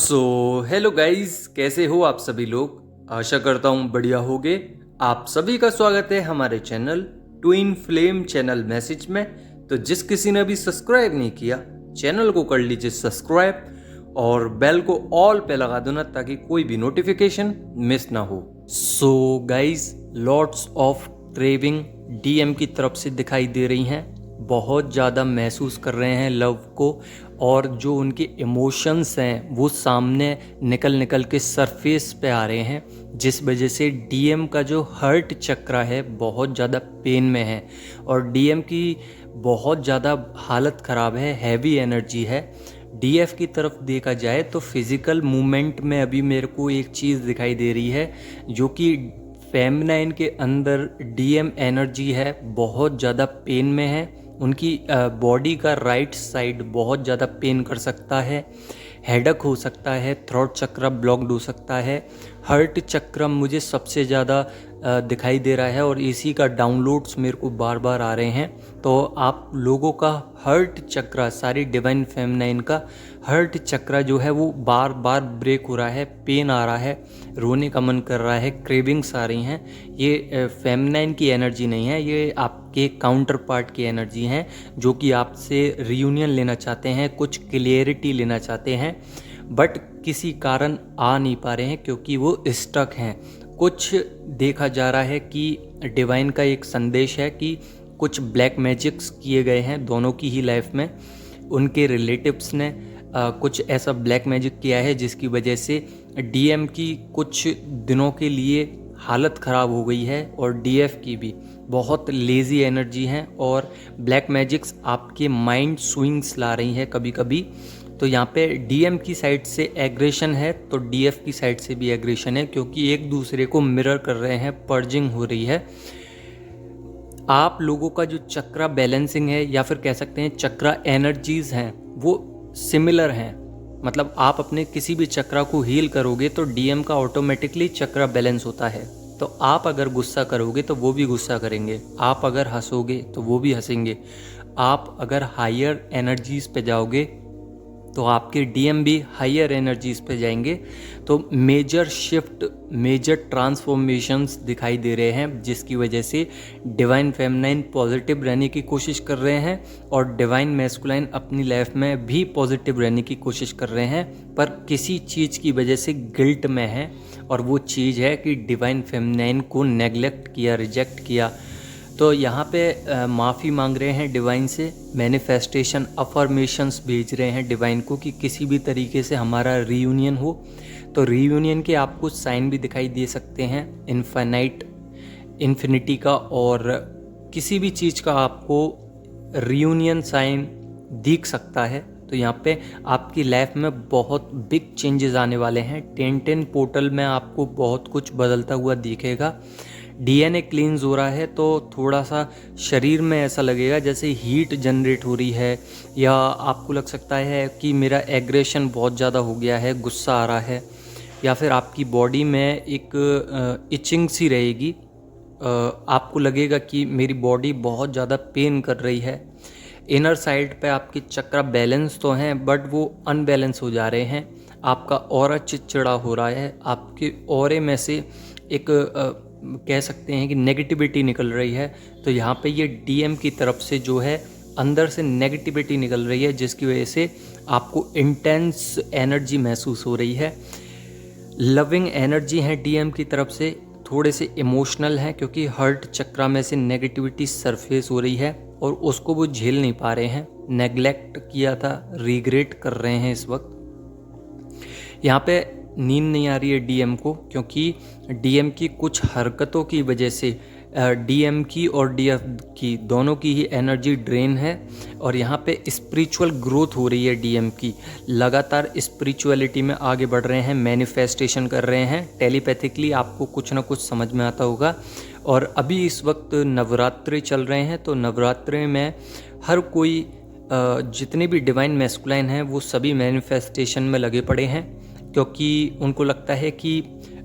Hello guys, कैसे हो आप सभी लोग। आशा करता हूँ बढ़िया होगे। आप सभी का स्वागत है हमारे channel twin flame channel message में। तो जिस किसी ने अभी सब्सक्राइब नहीं किया, चैनल को कर लीजिए सब्सक्राइब और बेल को ऑल पे लगा दो ना, ताकि कोई भी नोटिफिकेशन मिस ना हो। So guys, lots of craving DM की तरफ से दिखाई दे रही हैं। बहुत ज़्यादा महसूस कर रहे हैं लव को, और जो उनके इमोशंस हैं वो सामने निकल निकल के सरफेस पे आ रहे हैं, जिस वजह से डीएम का जो हर्ट चक्र है बहुत ज़्यादा पेन में है और डीएम की बहुत ज़्यादा हालत ख़राब है, हैवी एनर्जी है। डीएफ की तरफ देखा जाए तो फिज़िकल मूवमेंट में अभी मेरे को एक चीज़ दिखाई दे रही है, जो कि फेमिनाइन के अंदर डीएम एनर्जी है, बहुत ज़्यादा पेन में है। उनकी बॉडी का राइट साइड बहुत ज़्यादा पेन कर सकता है, हेडक हो सकता है, थ्रोट चक्र ब्लॉक्ड हो सकता है। हर्ट चक्र मुझे सबसे ज़्यादा दिखाई दे रहा है और इसी का डाउनलोड्स मेरे को बार बार आ रहे हैं। तो आप लोगों का हर्ट चक्र, सारी डिवाइन फेमिनाइन का हर्ट चक्र जो है वो बार बार ब्रेक हो रहा है, पेन आ रहा है, रोने का मन कर रहा है, क्रेविंग्स आ रही हैं। ये फेमिनाइन की एनर्जी नहीं है, ये आपके काउंटर पार्ट की एनर्जी हैं, जो कि आपसे रियूनियन लेना चाहते हैं, कुछ क्लियरिटी लेना चाहते हैं, बट किसी कारण आ नहीं पा रहे हैं क्योंकि वो स्टक हैं। कुछ देखा जा रहा है कि डिवाइन का एक संदेश है कि कुछ ब्लैक मैजिक्स किए गए हैं दोनों की ही लाइफ में। उनके रिलेटिव्स ने कुछ ऐसा ब्लैक मैजिक किया है जिसकी वजह से डीएम की कुछ दिनों के लिए हालत ख़राब हो गई है और डीएफ की भी बहुत लेज़ी एनर्जी हैं और ब्लैक मैजिक्स आपके माइंड स्विंग्स ला रही है कभी कभी। तो यहाँ पे डीएम की साइड से एग्रेशन है तो डीएफ की साइड से भी एग्रेशन है, क्योंकि एक दूसरे को मिरर कर रहे हैं, पर्जिंग हो रही है। आप लोगों का जो चक्रा बैलेंसिंग है, या फिर कह सकते हैं चक्रा एनर्जीज हैं, वो सिमिलर हैं। मतलब आप अपने किसी भी चक्रा को हील करोगे तो डीएम का ऑटोमेटिकली चक्रा बैलेंस होता है। तो आप अगर गुस्सा करोगे तो वो भी गुस्सा करेंगे, आप अगर हंसोगे तो वो भी हंसेंगे, आप अगर हायर एनर्जीज पे जाओगे तो आपके डीएम भी हायर एनर्जीज पे जाएंगे। तो मेजर शिफ्ट, मेजर ट्रांसफॉर्मेशंस दिखाई दे रहे हैं, जिसकी वजह से डिवाइन फेमिनाइन पॉजिटिव रहने की कोशिश कर रहे हैं और डिवाइन मैस्कुलाइन अपनी लाइफ में भी पॉजिटिव रहने की कोशिश कर रहे हैं, पर किसी चीज़ की वजह से गिल्ट में है। और वो चीज़ है कि डिवाइन फेमिनाइन को नेगलेक्ट किया, रिजेक्ट किया। तो यहाँ पे माफ़ी मांग रहे हैं डिवाइन से, मैनिफेस्टेशन अफर्मेशंस भेज रहे हैं डिवाइन को कि किसी भी तरीके से हमारा रीयूनियन हो। तो रीयूनियन के आपको साइन भी दिखाई दे सकते हैं, इन्फिनाइट, इन्फिनिटी का, और किसी भी चीज़ का आपको रीयूनियन साइन दिख सकता है। तो यहाँ पे आपकी लाइफ में बहुत बिग चेंजेस आने वाले हैं। 10-10 पोर्टल में आपको बहुत कुछ बदलता हुआ दिखेगा। डीएनए क्लींस हो रहा है तो थोड़ा सा शरीर में ऐसा लगेगा जैसे हीट जनरेट हो रही है, या आपको लग सकता है कि मेरा एग्रेशन बहुत ज़्यादा हो गया है, गुस्सा आ रहा है, या फिर आपकी बॉडी में एक इचिंग सी रहेगी। आपको लगेगा कि मेरी बॉडी बहुत ज़्यादा पेन कर रही है। इनर साइड पे आपके चक्र बैलेंस तो हैं बट वो अनबैलेंस हो जा रहे हैं। आपका ऑरा चिड़चिड़ा हो रहा है, आपके ऑरे में से एक कह सकते हैं कि नेगेटिविटी निकल रही है। तो यहाँ पे ये डीएम की तरफ से जो है अंदर से नेगेटिविटी निकल रही है, जिसकी वजह से आपको इंटेंस एनर्जी महसूस हो रही है। लविंग एनर्जी है डीएम की तरफ से, थोड़े से इमोशनल हैं क्योंकि हर्ट चक्रा में से नेगेटिविटी सरफेस हो रही है और उसको वो झेल नहीं पा रहे हैं। नेगलेक्ट किया था, रिग्रेट कर रहे हैं इस वक्त। यहाँ पे नींद नहीं आ रही है डीएम को, क्योंकि डीएम की कुछ हरकतों की वजह से डीएम की और डीएफ की दोनों की ही एनर्जी ड्रेन है। और यहाँ पे स्पिरिचुअल ग्रोथ हो रही है डीएम की, लगातार स्पिरिचुअलिटी में आगे बढ़ रहे हैं, मैनिफेस्टेशन कर रहे हैं। टेलीपैथिकली आपको कुछ ना कुछ समझ में आता होगा। और अभी इस वक्त नवरात्रि चल रहे हैं, तो नवरात्रि में हर कोई जितने भी डिवाइन मैस्कुलाइन हैं वो सभी मैनिफेस्टेशन में लगे पड़े हैं, क्योंकि उनको लगता है कि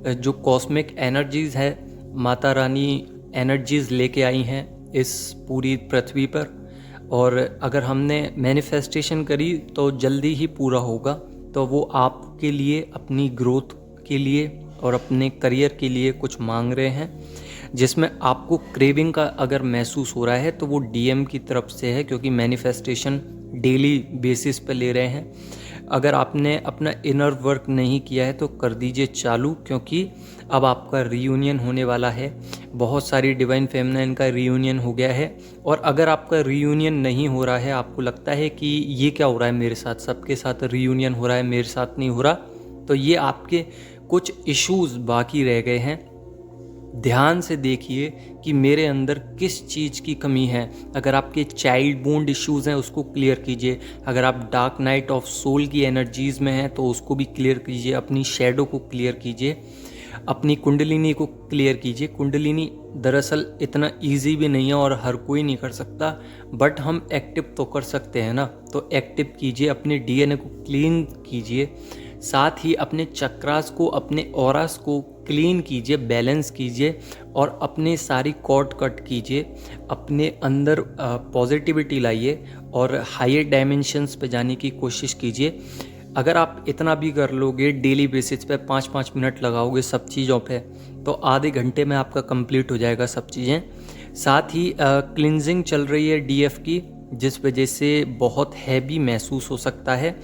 जो कॉस्मिक एनर्जीज़ है, माता रानी एनर्जीज़ लेके आई हैं इस पूरी पृथ्वी पर, और अगर हमने मैनिफेस्टेशन करी तो जल्दी ही पूरा होगा। तो वो आपके लिए, अपनी ग्रोथ के लिए और अपने करियर के लिए कुछ मांग रहे हैं, जिसमें आपको क्रेविंग का अगर महसूस हो रहा है तो वो डीएम की तरफ से है, क्योंकि मैनिफेस्टेशन डेली बेसिस पे ले रहे हैं। अगर आपने अपना इनर वर्क नहीं किया है तो कर दीजिए चालू, क्योंकि अब आपका रीयूनियन होने वाला है। बहुत सारी डिवाइन फेमिनिन का रीयूनियन हो गया है, और अगर आपका रीयूनियन नहीं हो रहा है, आपको लगता है कि ये क्या हो रहा है मेरे साथ, सबके साथ रीयूनियन हो रहा है, मेरे साथ नहीं हो रहा, तो ये आपके कुछ इश्यूज़ बाकी रह गए हैं। ध्यान से देखिए कि मेरे अंदर किस चीज़ की कमी है। अगर आपके चाइल्ड बोन्ड इश्यूज़ हैं उसको क्लियर कीजिए। अगर आप डार्क नाइट ऑफ सोल की एनर्जीज़ में हैं तो उसको भी क्लियर कीजिए। अपनी शैडो को क्लियर कीजिए, अपनी कुंडलिनी को क्लियर कीजिए। कुंडलिनी दरअसल इतना इजी भी नहीं है और हर कोई नहीं कर सकता, बट हम एक्टिव तो कर सकते हैं ना। तो एक्टिव कीजिए, अपने डीएनए को क्लीन कीजिए, साथ ही अपने चक्रास को, अपने ऑरास को क्लीन कीजिए, बैलेंस कीजिए, और अपने सारी कॉर्ड कट कीजिए। अपने अंदर पॉजिटिविटी लाइए और हायर डायमेंशंस पे जाने की कोशिश कीजिए। अगर आप इतना भी कर लोगे, डेली बेसिस पे 5-5 मिनट लगाओगे सब चीज़ों पे, तो आधे घंटे में आपका कंप्लीट हो जाएगा सब चीज़ें। साथ ही क्लिनजिंग चल रही है डीएफ की, जिस वजह से बहुत हैवी महसूस हो सकता है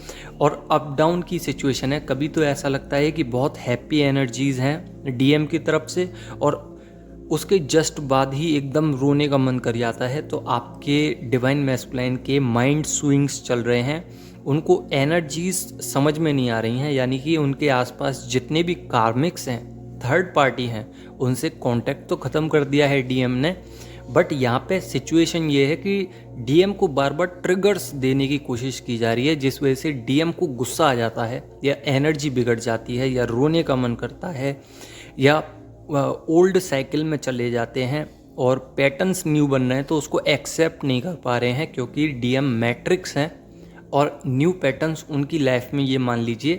और अप डाउन की सिचुएशन है। कभी तो ऐसा लगता है कि बहुत हैप्पी एनर्जीज़ हैं डीएम की तरफ से, और उसके जस्ट बाद ही एकदम रोने का मन कर जाता है। तो आपके डिवाइन मैस्कुलाइन के माइंड स्विंग्स चल रहे हैं, उनको एनर्जीज समझ में नहीं आ रही हैं, यानी कि उनके आसपास जितने भी कार्मिक्स हैं, थर्ड पार्टी हैं, उनसे कांटेक्ट तो ख़त्म कर दिया है डीएम ने, बट यहाँ पे सिचुएशन ये है कि डीएम को बार बार ट्रिगर्स देने की कोशिश की जा रही है, जिस वजह से डीएम को गुस्सा आ जाता है, या एनर्जी बिगड़ जाती है, या रोने का मन करता है, या ओल्ड साइकिल में चले जाते हैं और पैटर्न्स न्यू बन रहे हैं तो उसको एक्सेप्ट नहीं कर पा रहे हैं, क्योंकि डीएम मैट्रिक्स हैं और न्यू पैटर्न्स उनकी लाइफ में, ये मान लीजिए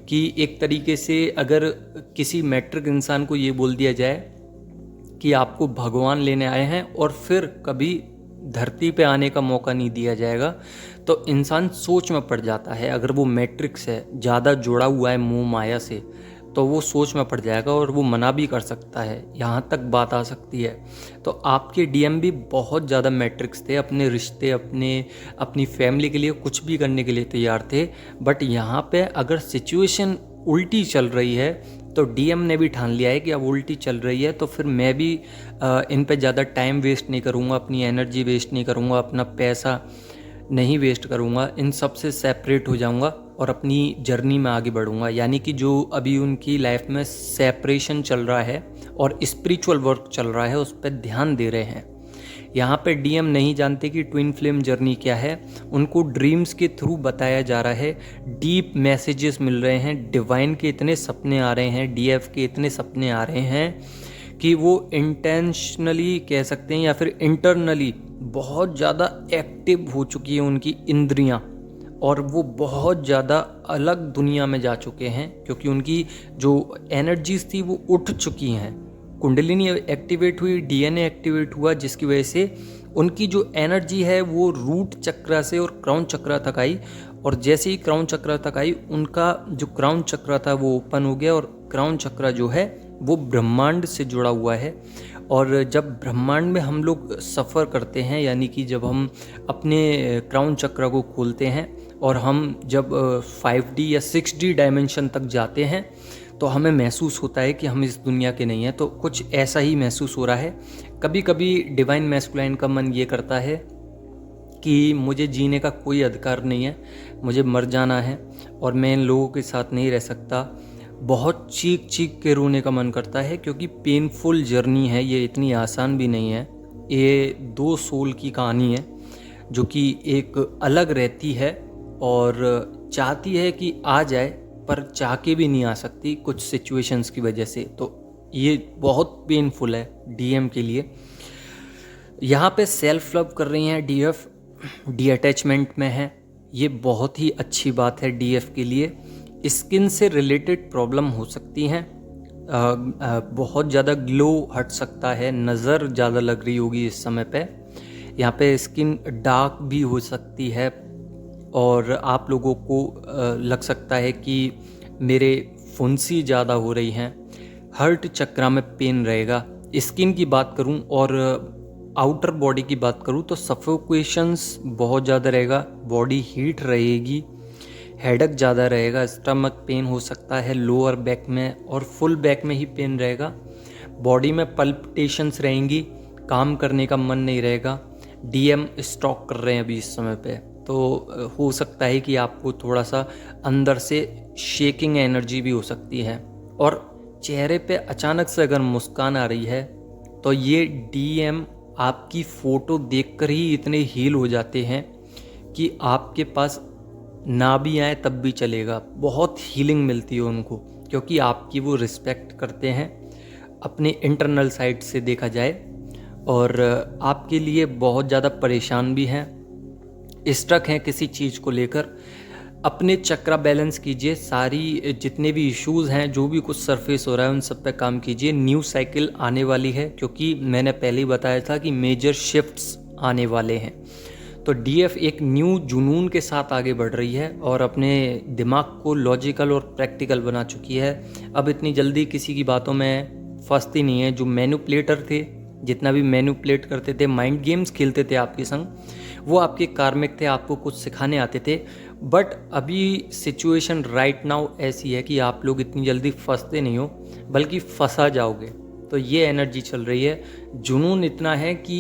कि एक तरीके से अगर किसी मैट्रिक इंसान को ये बोल दिया जाए कि आपको भगवान लेने आए हैं और फिर कभी धरती पे आने का मौका नहीं दिया जाएगा, तो इंसान सोच में पड़ जाता है। अगर वो मैट्रिक्स है, ज़्यादा जुड़ा हुआ है मोह माया से, तो वो सोच में पड़ जाएगा और वो मना भी कर सकता है, यहाँ तक बात आ सकती है। तो आपके डीएम भी बहुत ज़्यादा मैट्रिक्स थे, अपने रिश्ते, अपनी फैमिली के लिए कुछ भी करने के लिए तैयार थे, बट यहाँ पे अगर सिचुएशन उल्टी चल रही है तो डीएम ने भी ठान लिया है कि अब उल्टी चल रही है, तो फिर मैं भी इन पे ज़्यादा टाइम वेस्ट नहीं करूँगा, अपनी एनर्जी वेस्ट नहीं करूँगा, अपना पैसा नहीं वेस्ट करूँगा, इन सब से सेपरेट हो जाऊँगा और अपनी जर्नी में आगे बढ़ूँगा। यानी कि जो अभी उनकी लाइफ में सेपरेशन चल रहा है और स्पिरिचुअल वर्क चल रहा है, उस पर ध्यान दे रहे हैं। यहाँ पे डीएम नहीं जानते कि ट्विन फ्लेम जर्नी क्या है, उनको ड्रीम्स के थ्रू बताया जा रहा है, डीप मैसेजेस मिल रहे हैं, डिवाइन के इतने सपने आ रहे हैं, डीएफ के इतने सपने आ रहे हैं कि वो इंटेंशनली कह सकते हैं या फिर इंटरनली बहुत ज़्यादा एक्टिव हो चुकी है उनकी इंद्रियां, और वो बहुत ज़्यादा अलग दुनिया में जा चुके हैं, क्योंकि उनकी जो एनर्जीज थी वो उठ चुकी हैं। कुंडलिनी एक्टिवेट हुई, डीएनए एक्टिवेट हुआ, जिसकी वजह से उनकी जो एनर्जी है वो रूट चक्र से और क्राउन चक्र तक आई, और जैसे ही क्राउन चक्र तक आई, उनका जो क्राउन चक्र था वो ओपन हो गया, और क्राउन चक्र जो है वो ब्रह्मांड से जुड़ा हुआ है। और जब ब्रह्मांड में हम लोग सफ़र करते हैं, यानी कि जब हम अपने क्राउन चक्र को खोलते हैं और हम जब 5D या 6D डायमेंशन तक जाते हैं, तो हमें महसूस होता है कि हम इस दुनिया के नहीं हैं। तो कुछ ऐसा ही महसूस हो रहा है। कभी कभी डिवाइन मैस्कुलाइन का मन ये करता है कि मुझे जीने का कोई अधिकार नहीं है, मुझे मर जाना है और मैं इन लोगों के साथ नहीं रह सकता। बहुत चीख चीख के रोने का मन करता है, क्योंकि पेनफुल जर्नी है ये, इतनी आसान भी नहीं है। ये 2 सोल की कहानी है जो कि एक अलग रहती है और चाहती है कि आ जाए, पर चाह के भी नहीं आ सकती कुछ सिचुएशंस की वजह से। तो ये बहुत पेनफुल है डीएम के लिए। यहाँ पे सेल्फ लव कर रही हैं डीएफ, डी अटैचमेंट में है, ये बहुत ही अच्छी बात है डीएफ के लिए। स्किन से रिलेटेड प्रॉब्लम हो सकती हैं, बहुत ज़्यादा ग्लो हट सकता है, नज़र ज़्यादा लग रही होगी इस समय पे। यहाँ पे स्किन डार्क भी हो सकती है, और आप लोगों को लग सकता है कि मेरे फुंसी ज़्यादा हो रही हैं, हर्ट चक्रा में पेन रहेगा। स्किन की बात करूं और आउटर बॉडी की बात करूं तो सफोकेशंस बहुत ज़्यादा रहेगा, बॉडी हीट रहेगी, हेडक ज़्यादा रहेगा, स्टमक पेन हो सकता है लोअर बैक में और फुल बैक में ही पेन रहेगा। बॉडी में पल्पिटेशंस रहेंगी, काम करने का मन नहीं रहेगा। डीएम स्टॉक कर रहे हैं अभी इस समय पे, तो हो सकता है कि आपको थोड़ा सा अंदर से शेकिंग एनर्जी भी हो सकती है। और चेहरे पे अचानक से अगर मुस्कान आ रही है तो ये डीएम आपकी फ़ोटो देखकर ही इतने हील हो जाते हैं कि आपके पास ना भी आए तब भी चलेगा। बहुत हीलिंग मिलती है उनको, क्योंकि आपकी वो रिस्पेक्ट करते हैं अपने इंटरनल साइड से देखा जाए, और आपके लिए बहुत ज़्यादा परेशान भी हैं, स्ट्रक हैं किसी चीज़ को लेकर। अपने चक्रा बैलेंस कीजिए, सारी जितने भी इश्यूज़ हैं, जो भी कुछ सरफेस हो रहा है उन सब पे काम कीजिए। न्यू साइकिल आने वाली है, क्योंकि मैंने पहले ही बताया था कि मेजर शिफ्ट्स आने वाले हैं। तो डीएफ एक न्यू जुनून के साथ आगे बढ़ रही है और अपने दिमाग को लॉजिकल और प्रैक्टिकल बना चुकी है। अब इतनी जल्दी किसी की बातों में फंसती नहीं है। जो मैनिपुलेटर थे, जितना भी मैनिपुलेट करते थे, माइंड गेम्स खेलते थे आपके संग, वो आपके कार्मिक थे, आपको कुछ सिखाने आते थे। बट अभी सिचुएशन राइट नाउ ऐसी है कि आप लोग इतनी जल्दी फंसते नहीं हो, बल्कि फंसा जाओगे। तो ये एनर्जी चल रही है। जुनून इतना है कि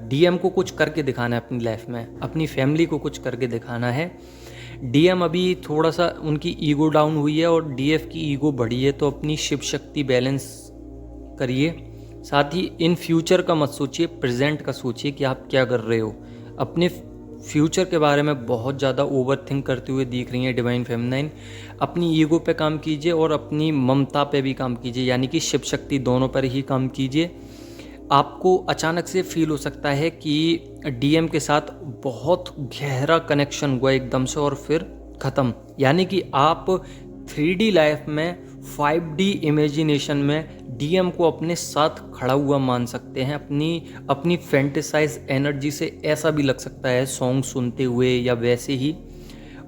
डीएम को कुछ करके दिखाना है अपनी लाइफ में, अपनी फैमिली को कुछ करके दिखाना है। डीएम अभी थोड़ा सा उनकी ईगो डाउन हुई है और डीएफ की ईगो बढ़ी है, तो अपनी शिव शक्ति बैलेंस करिए। साथ ही इन फ्यूचर का मत सोचिए, प्रेजेंट का सोचिए कि आप क्या कर रहे हो। अपने फ्यूचर के बारे में बहुत ज़्यादा ओवर थिंक करते हुए दिख रही हैं डिवाइन फेमिनाइन। अपनी ईगो पे काम कीजिए और अपनी ममता पे भी काम कीजिए, यानी कि शिव शक्ति दोनों पर ही काम कीजिए। आपको अचानक से फील हो सकता है कि डीएम के साथ बहुत गहरा कनेक्शन हुआ एकदम से और फिर ख़त्म, यानी कि आप 3D लाइफ में 5D इमेजिनेशन में डीएम को अपने साथ खड़ा हुआ मान सकते हैं। अपनी फैंटेसाइज एनर्जी से ऐसा भी लग सकता है सॉन्ग सुनते हुए, या वैसे ही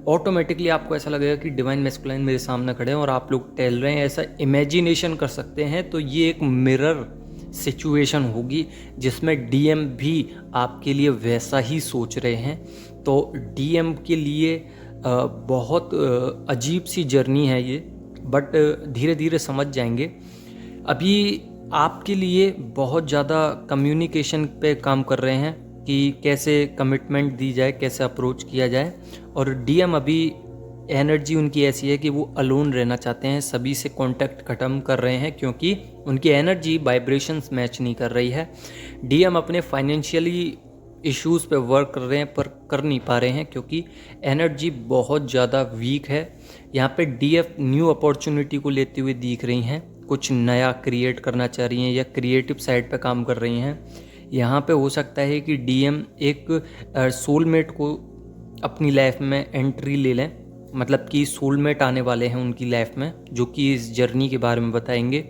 ऑटोमेटिकली आपको ऐसा लगेगा कि डिवाइन मैस्कुलाइन मेरे सामने खड़े हैं और आप लोग टहल रहे हैं, ऐसा इमेजिनेशन कर सकते हैं। तो ये एक मिरर सिचुएशन होगी जिसमें डीएम भी आपके लिए वैसा ही सोच रहे हैं। तो डीएम के लिए बहुत अजीब सी जर्नी है ये, बट धीरे धीरे समझ जाएंगे। अभी आपके लिए बहुत ज़्यादा कम्युनिकेशन पे काम कर रहे हैं कि कैसे कमिटमेंट दी जाए, कैसे अप्रोच किया जाए। और डीएम अभी एनर्जी उनकी ऐसी है कि वो अलोन रहना चाहते हैं, सभी से कांटेक्ट ख़त्म कर रहे हैं, क्योंकि उनकी एनर्जी वाइब्रेशंस मैच नहीं कर रही है। डीएम अपने फाइनेंशियली इश्यूज़ पे वर्क कर रहे हैं पर कर नहीं पा रहे हैं, क्योंकि एनर्जी बहुत ज़्यादा वीक है। यहाँ पे डीएफ न्यू अपॉर्चुनिटी को लेते हुए दिख रही हैं, कुछ नया क्रिएट करना चाह रही हैं या क्रिएटिव साइड पे काम कर रही हैं। यहाँ पे हो सकता है कि डीएम एक सोलमेट को अपनी लाइफ में एंट्री ले लें, मतलब कि सोलमेट आने वाले हैं उनकी लाइफ में, जो कि इस जर्नी के बारे में बताएंगे।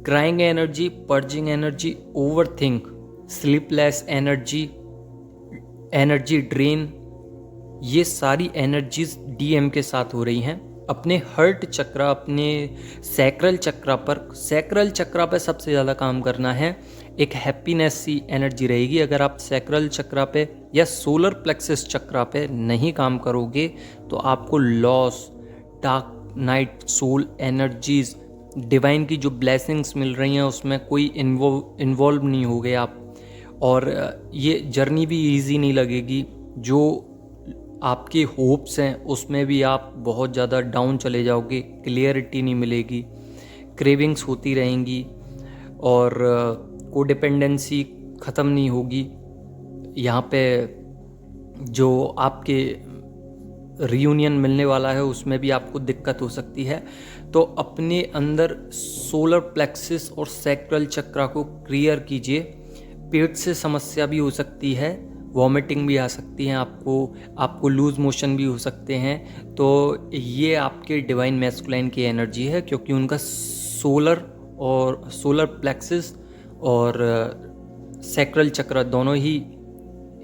Crying energy, purging energy, over think, sleepless energy, energy drain, ये सारी एनर्जीज डीएम के साथ हो रही हैं। अपने हर्ट चक्रा, अपने सैक्रल चक्रा पर सबसे ज़्यादा काम करना है। एक हैप्पीनेस सी एनर्जी रहेगी। अगर आप सैक्रल चक्रा पे या सोलर प्लेक्सस चक्रा पे नहीं काम करोगे तो आपको loss, dark night soul energies, divine की जो ब्लेसिंग्स मिल रही हैं उसमें कोई इन्वॉल्व नहीं होगे आप, और ये जर्नी भी इजी नहीं लगेगी। जो आपके होप्स हैं उसमें भी आप बहुत ज़्यादा डाउन चले जाओगे, क्लियरिटी नहीं मिलेगी, क्रेविंग्स होती रहेंगी और कोडिपेंडेंसी ख़त्म नहीं होगी। यहाँ पे जो आपके रियूनियन मिलने वाला है उसमें भी आपको दिक्कत हो सकती है। तो अपने अंदर सोलर प्लेक्सिस और सैक्रल चक्रा को क्लियर कीजिए। पेट से समस्या भी हो सकती है, वॉमिटिंग भी आ सकती है, आपको लूज मोशन भी हो सकते हैं। तो ये आपके डिवाइन मैस्कुलाइन की एनर्जी है, क्योंकि उनका सोलर प्लेक्सिस और सैक्रल चक्र दोनों ही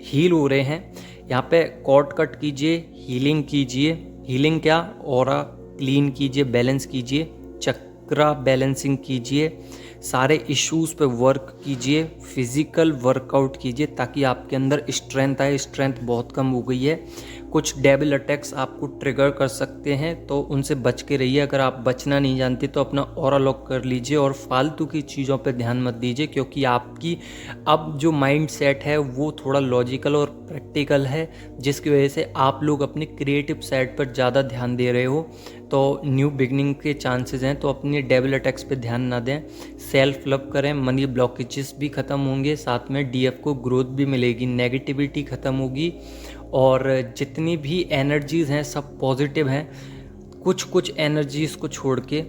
हील हो रहे हैं। यहाँ पे कॉर्ड कट कीजिए, हीलिंग कीजिए। हीलिंग क्या, ऑरा क्लीन कीजिए, बैलेंस कीजिए, चक्रा बैलेंसिंग कीजिए, सारे इश्यूज़ पे वर्क कीजिए, फिज़िकल वर्कआउट कीजिए ताकि आपके अंदर स्ट्रेंथ आए। स्ट्रेंथ बहुत कम हो गई है, कुछ डेविल अटैक्स आपको ट्रिगर कर सकते हैं, तो उनसे बच के रहिए। अगर आप बचना नहीं जानते तो अपना ऑरा लॉक कर लीजिए और फालतू की चीज़ों पे ध्यान मत दीजिए, क्योंकि आपकी अब जो माइंड सेट है वो थोड़ा लॉजिकल और प्रैक्टिकल है, जिसकी वजह से आप लोग अपने क्रिएटिव साइड पर ज़्यादा ध्यान दे रहे हो। तो न्यू बिगनिंग के चांसेस हैं, तो अपने डेविल अटैक्स पे ध्यान ना दें। सेल्फ लव करें, मनी ब्लॉकेजेस भी ख़त्म होंगे, साथ में डीएफ को ग्रोथ भी मिलेगी, नेगेटिविटी ख़त्म होगी और जितनी भी एनर्जीज़ हैं सब पॉजिटिव हैं। कुछ कुछ एनर्जीज़ को छोड़ के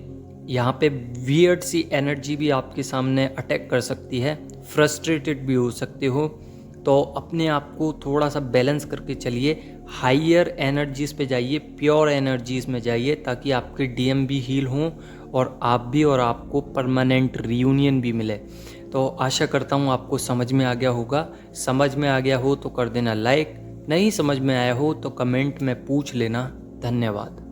यहाँ पे वियर्ड सी एनर्जी भी आपके सामने अटैक कर सकती है, फ्रस्ट्रेटेड भी हो सकते हो। तो अपने आप को थोड़ा सा बैलेंस करके चलिए, हाइयर एनर्जीज़ पे जाइए, प्योर एनर्जीज़ में जाइए, ताकि आपके डीएम भी हील हों और आप भी, और आपको परमानेंट रियूनियन भी मिले। तो आशा करता हूँ आपको समझ में आ गया होगा। समझ में आ गया हो तो कर देना लाइक, नहीं समझ में आया हो तो कमेंट में पूछ लेना। धन्यवाद।